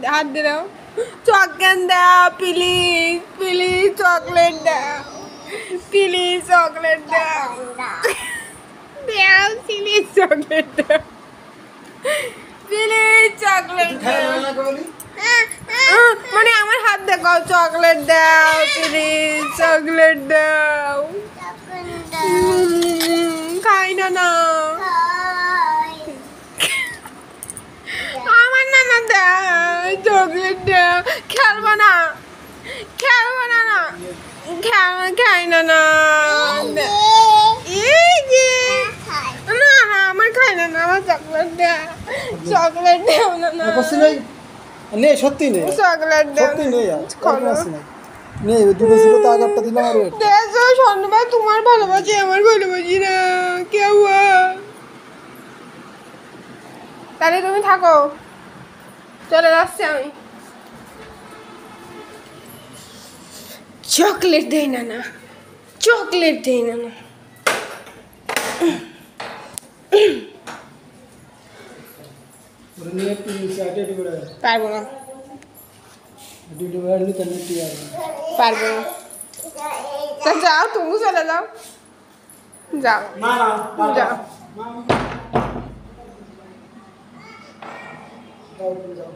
হাত দিয়ে দাও চকলেট দাও প্লিজ প্লিজ চকলেট দাও প্লিজ চকলেট দাও দাও প্লিজ চকলেট দাও প্লিজ চকলেট দাও মানে আমার হাত দেখাও চকলেট দাও প্লিজ চকলেট দাও খাই না না আমার নানা দাও চকলেট দাও খেলবো না খেলবো না না খাই না না না না আমার খাই না না আমার চকলেট দাও চকলেট দাও না না নেই সত্যি নেই চকলেট দাও সত্যি নেই নেই দুটো ছিল তো আগেরটা দিলাম আর দেখো সন্ধ্যা তোমার ভালোবাসি আমার ভালোবাসি না কেউ তাহলে তুমি থাকো চলে যাচ্ছি আমি চকলেট দেই না না চকলেট দেই না না পারবো না পারবো না তো যাও তুমি চলে যাও যাও যাও যাও